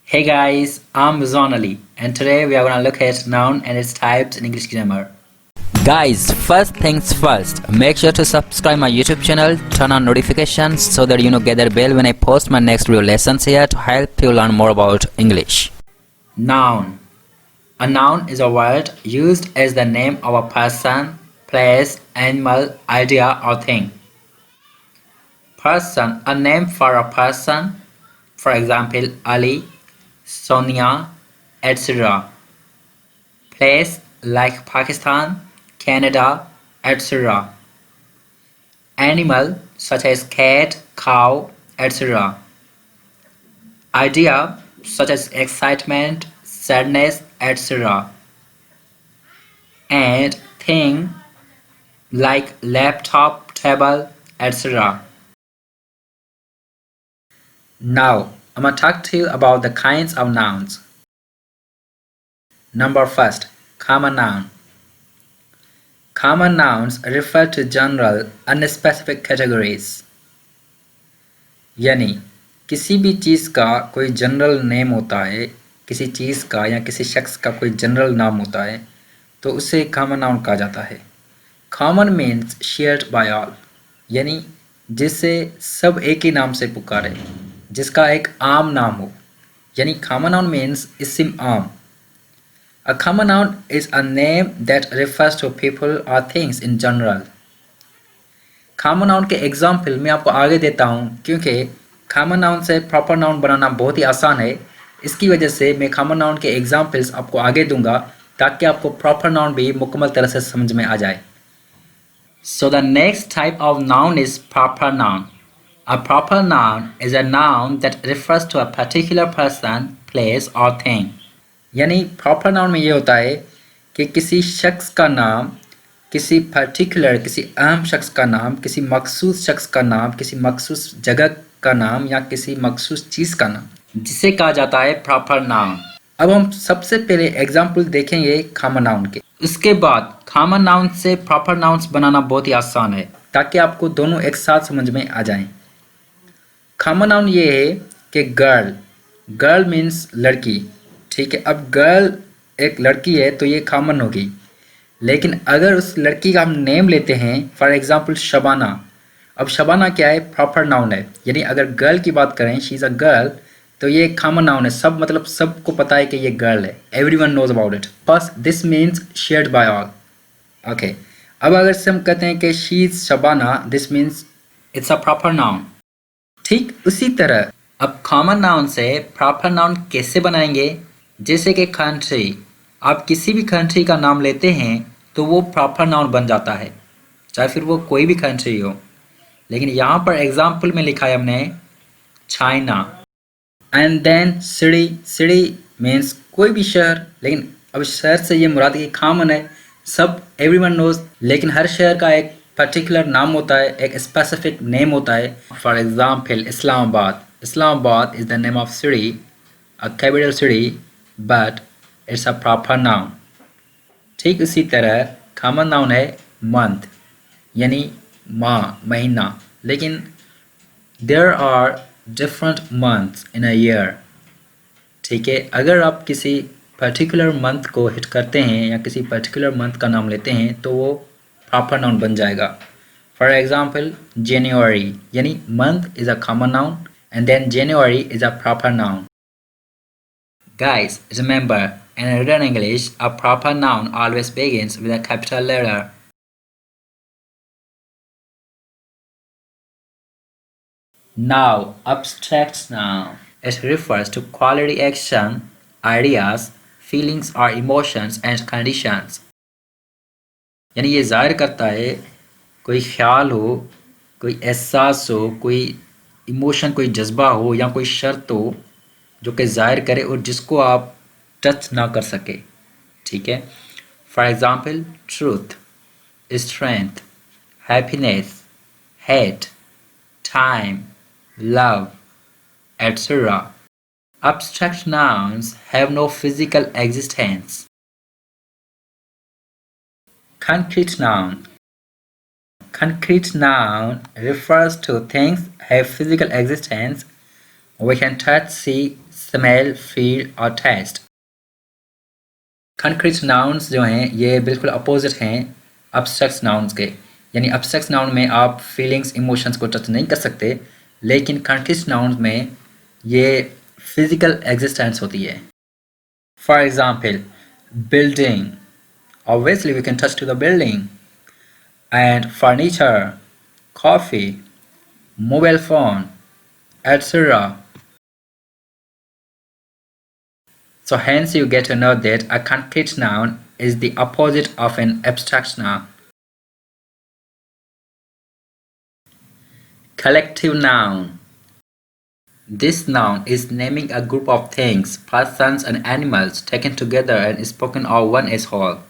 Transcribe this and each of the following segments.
Hey guys, I'm Zonali, and today we are gonna look at noun and its types in English grammar. Guys, first things first, make sure to subscribe my YouTube channel, turn on notifications so that you get the bell when I post my next video lessons here to help you learn more about English. Noun. A noun is a word used as the name of a person, place, animal, idea, or thing. Person, a name for a person, for example, Ali, Sonia, etc. Place, like Pakistan, Canada, etc. Animal, such as cat, cow, etc. Idea, such as excitement, sadness, etc. And thing, like laptop, table, etc. Now, I'm gonna talk to you about the kinds of nouns. Number first, common noun. Common nouns refer to general, unspecific categories. यानी किसी भी चीज़ का कोई general name होता है, किसी चीज़ का या किसी शख्स का कोई जनरल नाम होता है, तो उसे कॉमन नाउन कहा जाता है। Common means shared by all, यानी जिसे सब एक ही नाम से पुकारे, जिसका एक आम नाम हो, यानी कॉमन नाउन मीन्स इस्म आम। A common noun is a name that refers to people और things in general. Common noun के एग्जाम्पल मैं आपको आगे देता हूँ, क्योंकि कॉमन नाउन से प्रॉपर नाउन बनाना बहुत ही आसान है। इसकी वजह से मैं कॉमन नाउन के एग्जाम्पल्स आपको आगे दूंगा ताकि आपको प्रॉपर नाउन भी मुकम्मल तरह से समझ में आ जाए। So the next type of noun is proper noun. A proper noun is a noun that refers to a particular person, place or thing. यानी प्रॉपर नाउन में ये होता है कि किसी शख्स का नाम, किसी पर्टिकुलर, किसी अहम शख्स का नाम, किसी मखसूस शख्स का नाम, किसी मखसूस जगह का नाम या किसी मखसूस चीज़ का नाम, जिसे कहा जाता है प्रॉपर नाउन। अब हम सबसे पहले एग्जाम्पल देखेंगे कॉमन नाउन के। उसके बाद कॉमन नाउन से प्रॉपर नाउन्स बनाना बहुत ही आसान है, ताकि आपको दोनों एक साथ समझ में आ जाएं। कॉमन नाउन ये है कि गर्ल, गर्ल मीन्स लड़की, ठीक है। अब गर्ल एक लड़की है तो ये कॉमन होगी, लेकिन अगर उस लड़की का हम नेम लेते हैं, फॉर एग्जांपल शबाना। अब शबाना क्या है? प्रॉपर नाउन है, यानी अगर गर्ल की बात करें, शी इज़ अ गर्ल, तो ये कॉमन नाउन है। सब मतलब सबको पता है कि ये गर्ल है, एवरीवन नोज अबाउट इट। बस this means shared by all. Okay, अब अगर से हम कहते हैं कि she is Shabana, this means it's a proper noun. ठीक उसी तरह अब कॉमन नाउन से प्रॉपर नाउन कैसे बनाएंगे? जैसे कि कंट्री, आप किसी भी कंट्री का नाम लेते हैं तो वो प्रॉपर नाउन बन जाता है, चाहे फिर वो कोई भी कंट्री हो। लेकिन यहाँ पर एग्जाम्पल में लिखा है हमने China. And then city, city means कोई भी शहर, लेकिन अब शहर से ये मुराद ये कॉमन है, सब एवरीवन नोज, लेकिन हर शहर का एक पर्टिकुलर नाम होता है, एक स्पेसिफिक नेम होता है। For example Islamabad, Islamabad is the name of city, a capital city, but it's a proper noun. ठीक इसी तरह कॉमन नाउन है मंथ, यानी माह, महीना, लेकिन there are different months in a year. ठीक है, अगर आप किसी पर्टिकुलर मंथ को हिट करते हैं या किसी पर्टिकुलर मंथ का नाम लेते हैं तो वो प्रॉपर नाउन बन जाएगा। फॉर एग्जाम्पल जनवरी, यानी month is a common noun and then January is a proper noun. Guys, remember, in written English, a proper noun always begins with a capital letter. Now, abstract noun. It refers to quality action, ideas, feelings or emotions and conditions. यानी ये ज़ाहिर करता है कोई ख्याल हो, कोई एहसास हो, कोई इमोशन, कोई जज्बा हो या कोई शर्त हो जो कि ज़ाहिर करे और जिसको आप टच ना कर सके। ठीक है, for example truth, strength, happiness, hate, time, love, etc. Abstract nouns have no physical existence. Concrete noun. Concrete noun refers to things have physical existence. We can touch, see, smell, feel और test. Concrete nouns जो हैं ये बिल्कुल opposite हैं abstract nouns के। यानी abstract noun में आप फीलिंग्स, इमोशंस को टच नहीं कर सकते, लेकिन कंक्रीट नाउन्स में ये फिजिकल एग्जिस्टेंस होती है। For example, building, obviously we can touch to the building, and furniture, coffee, mobile phone, etc. So hence you get to know that a concrete noun is the opposite of an abstract noun. Collective noun. This noun is naming a group of things, persons and animals taken together and spoken of one as whole.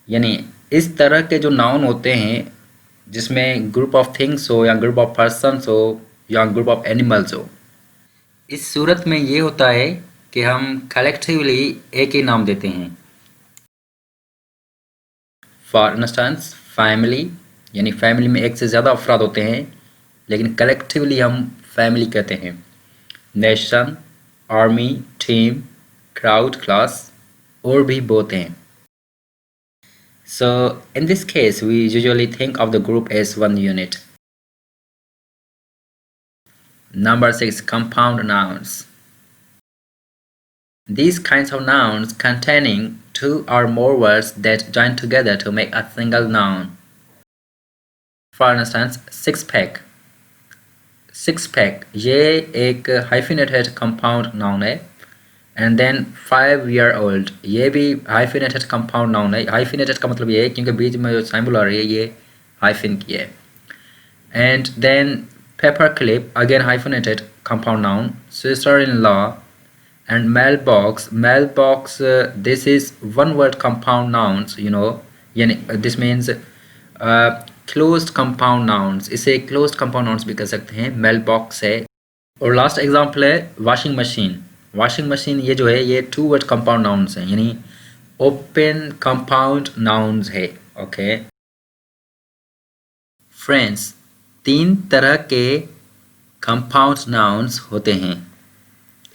यानी इस तरह के जो noun होते हैं जिसमें group of things हो या ग्रुप ऑफ पर्सन्स हो या ग्रुप ऑफ एनिमल्स हो, इस सूरत में ये होता है कि हम कलेक्टिवली एक ही नाम देते हैं। फॉर इंस्टेंस फैमिली, यानी फैमिली में एक से ज़्यादा अफराद होते हैं लेकिन कलेक्टिवली हम फैमिली कहते हैं। Nation, army, team, crowd, class और भी बहुत हैं। So in this case we usually think of the group as one unit. Number 6, compound nouns. These kinds of nouns containing two or more words that join together to make a single noun. For instance, six pack. Six pack ये एक hyphenated compound noun है। And then 5-year-old ये भी hyphenated compound noun है। Hyphenated का मतलब ये है क्योंकि बीच में जो सिंबल आ रही है ये हाइफिन की है। And then paper clip again hyphenated compound noun. Sister in law and mail box. Mail box this is one word compound nouns, you know, यानी this means closed compound nouns. इसे closed compound nouns भी कह सकते हैं, mail box है। और last example है washing machine. Washing machine ये जो है ये 2 वर्ड कंपाउंड नाउन्स हैं, यानी ओपन कंपाउंड नाउन्स है। ओके फ्रेंड्स, 3 तरह के कंपाउंड नाउन्स होते हैं।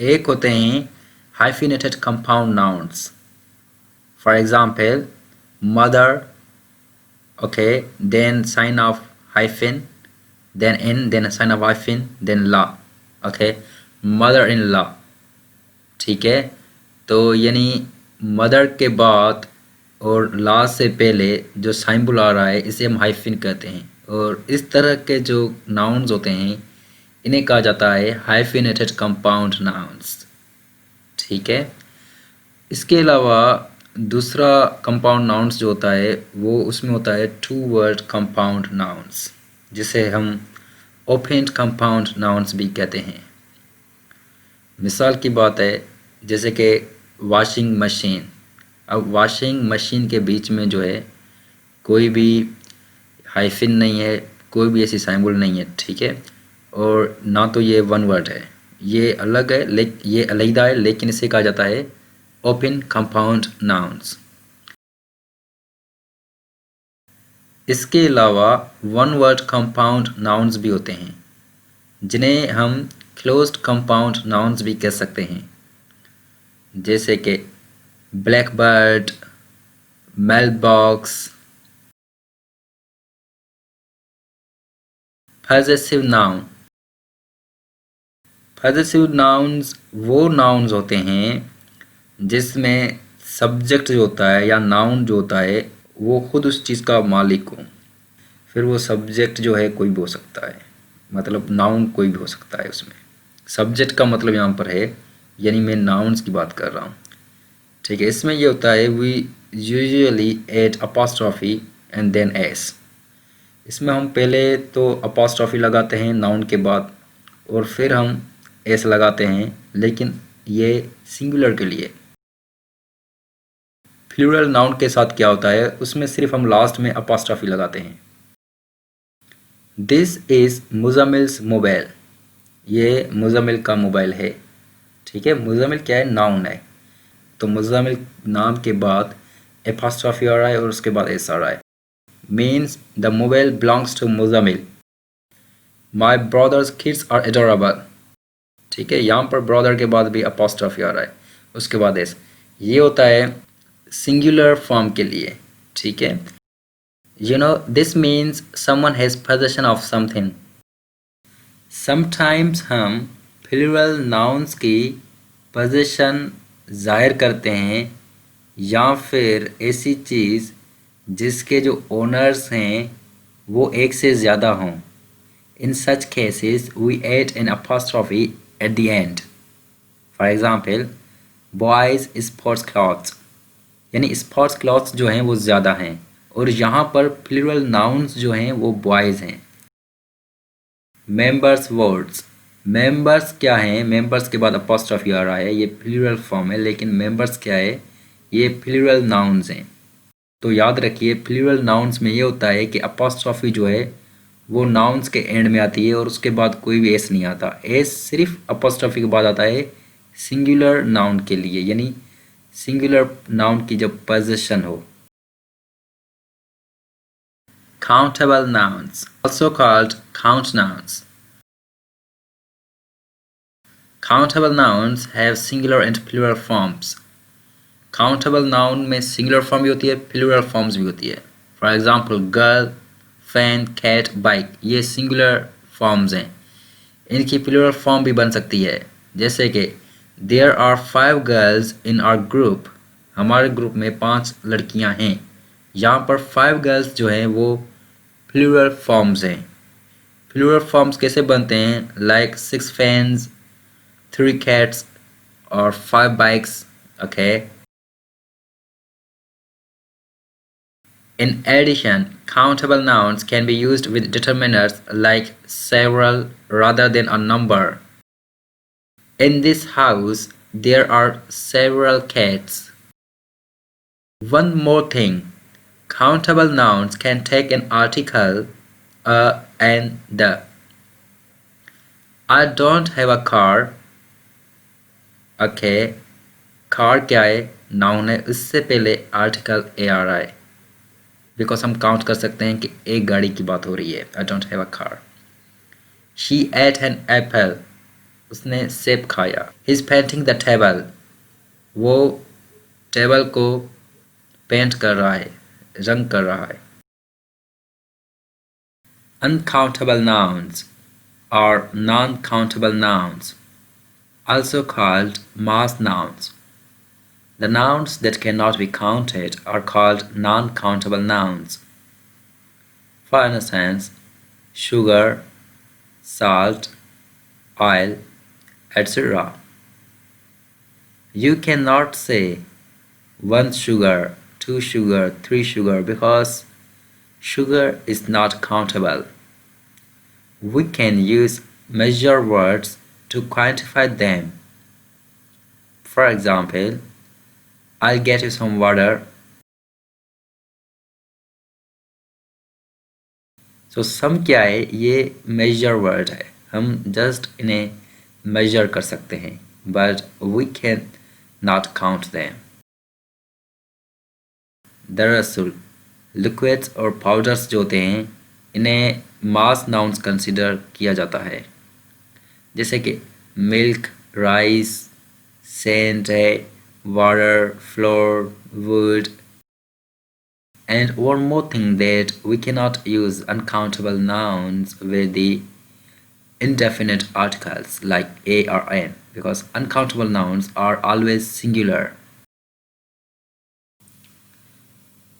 एक होते हैं hyphenated compound nouns. For example mother, okay, then sign of hyphen, then in, then sign of hyphen, then law. Okay, mother in law, ठीक है। तो यानी मदर के बाद और ला से पहले जो सिंबल आ रहा है इसे हम हाइफिन कहते हैं। और इस तरह के जो नाउन्स होते हैं इन्हें कहा जाता है हाइफिनेटेड कंपाउंड नाउन्स, ठीक है। इसके अलावा दूसरा कंपाउंड नाउन्स जो होता है वो उसमें होता है 2 वर्ड कंपाउंड नाउन्स, जिसे हम ओपन कंपाउंड नाउन्स भी कहते हैं। मिसाल की बात है जैसे कि वॉशिंग मशीन। अब वॉशिंग मशीन के बीच में जो है कोई भी हाइफिन नहीं है, कोई भी ऐसी सिंबल नहीं है, ठीक है। और ना तो ये वन वर्ड है, ये अलग है, ये अलग है, लेकिन इसे कहा जाता है ओपन कंपाउंड नाउन्स। इसके अलावा वन वर्ड कंपाउंड नाउन्स भी होते हैं जिन्हें हम क्लोज्ड कंपाउंड नाउन्स भी कह सकते हैं, जैसे कि black bird, mail box. Possessive noun. Possessive nouns वो नाउन्स होते हैं जिसमें सब्जेक्ट जो होता है या नाउन जो होता है वो खुद उस चीज़ का मालिक हो। फिर वो सब्जेक्ट जो है कोई भी हो सकता है, मतलब नाउन कोई भी हो सकता है उसमें। सब्जेक्ट का मतलब यहाँ पर है, यानी मैं नाउन्स की बात कर रहा हूँ, ठीक है। इसमें ये होता है we usually add apostrophe and then S. इसमें हम पहले तो अपॉस्ट्रॉफी लगाते हैं नाउन के बाद और फिर हम एस लगाते हैं, लेकिन ये सिंगुलर के लिए। प्लूरल नाउन के साथ क्या होता है, उसमें सिर्फ हम लास्ट में अपॉस्ट्रॉफी लगाते हैं। This is Muzammil's mobile. ये मुज़म्मिल का मोबाइल है, ठीक है। मुज़म्मिल क्या है, नाउन है। तो मुज़म्मिल नाम के बाद अपॉस्ट्रॉफी आ रहा है और उसके बाद एस आ रहा है। Means the mobile belongs to Muzammil. My brother's kids are adorable. ठीक है, यहाँ पर ब्रदर के बाद भी अपॉस्ट्रोफी आ रहा है, उसके बाद एस। ये होता है सिंगुलर फॉर्म के लिए, ठीक है। You know this means someone has possession of something. Sometimes हम प्लूरल नाउन्स की पोजेशन जाहिर करते हैं या फिर ऐसी चीज़ जिसके जो ओनर्स हैं वो एक से ज़्यादा हों। In such cases, we add an apostrophe at the end. For example, boys sports clothes. यानी स्पोर्ट्स क्लॉथ्स जो हैं वो ज़्यादा हैं और यहाँ पर प्लूरल नाउन्स जो हैं वो बॉयज़ हैं। मेंबर्स वर्ड्स, मेंबर्स क्या हैं? मेंबर्स के बाद अपॉस्ट्रोफी आ रहा है, ये प्लूरल फॉर्म है, लेकिन मेंबर्स क्या है? ये प्लूरल नाउन्स हैं। तो याद रखिए प्लूरल नाउन्स में ये होता है कि अपॉस्ट्रोफी जो है वो नाउन्स के एंड में आती है और उसके बाद कोई भी एस नहीं आता। एस सिर्फ अपॉस्ट्रोफी के बाद आता है सिंगुलर नाउन के लिए, यानी सिंगुलर नाउन की जब पोजीशन हो। Countable nouns, also called count nouns. Countable nouns have singular and plural forms. Countable noun में सिंगुलर फॉर्म भी होती है, प्लूरल फॉर्म्स भी होती है। For example girl, fan, cat, bike, ये सिंगुलर फॉर्म्स हैं। इनकी प्लूरल फॉर्म भी बन सकती है, जैसे कि there are 5 girls in our group, हमारे ग्रुप में 5 लड़कियां हैं। यहाँ पर 5 गर्ल्स जो हैं वो प्लूरल फॉर्म्स हैं। प्लूरल फॉर्म्स कैसे बनते हैं? लाइक 6 फैन्स, 3 कैट्स और 5 bikes. Okay. In addition, countable nouns can be used with determiners like several rather than a number. In this house, there are several cats. One more thing, countable nouns can take an article, a and the. I don't have a car. Okay, car क्या है? Noun है, उससे पहले article a आ रहा है, because हम count कर सकते हैं कि एक गाड़ी की बात हो रही है। I don't have a car. She ate an apple, उसने सेब खाया। He is painting the table, वो टेबल को पेंट कर रहा है, रंग कर रहा है। अनकाउंटेबल नाउन्स और non countable nouns, also called mass nouns. The nouns that cannot be counted are called non-countable nouns. For instance, sugar, salt, oil, etc. You cannot say 1 sugar, 2 sugar, 3 sugar because sugar is not countable. We can use measure words to quantify them. For example, I'll get you some water. So sum क्या है? ये measure word है, हम just इन्हें measure कर सकते हैं, but we can not count them. दरअसल liquids और powders जो होते हैं इन्हें mass nouns consider किया जाता है, जैसे कि milk, rice, sand है, water, flour, wood. And one more thing, that we cannot use uncountable nouns with the indefinite articles like a or an, because uncountable nouns are always singular.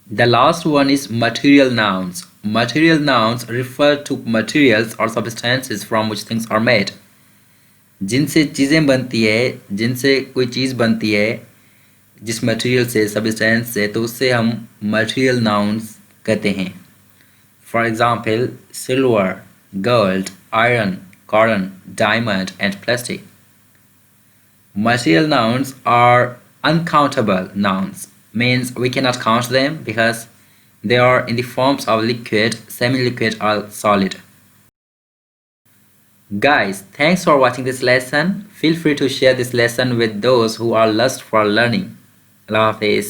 The last one is material nouns. Material nouns refer to materials or substances from which things are made. जिनसे चीज़ें बनती है, जिनसे कोई चीज़ बनती है, जिस material से, सब्सटेंस से, तो उससे हम मटेरियल नाउन्स कहते हैं। For example silver, gold, iron, cotton, diamond and plastic. Material nouns are uncountable nouns, means we cannot count them because they are in the forms of liquid, semi-liquid or solid. Guys, thanks for watching this lesson. Feel free to share this lesson with those who are lust for learning. Allah Hafiz.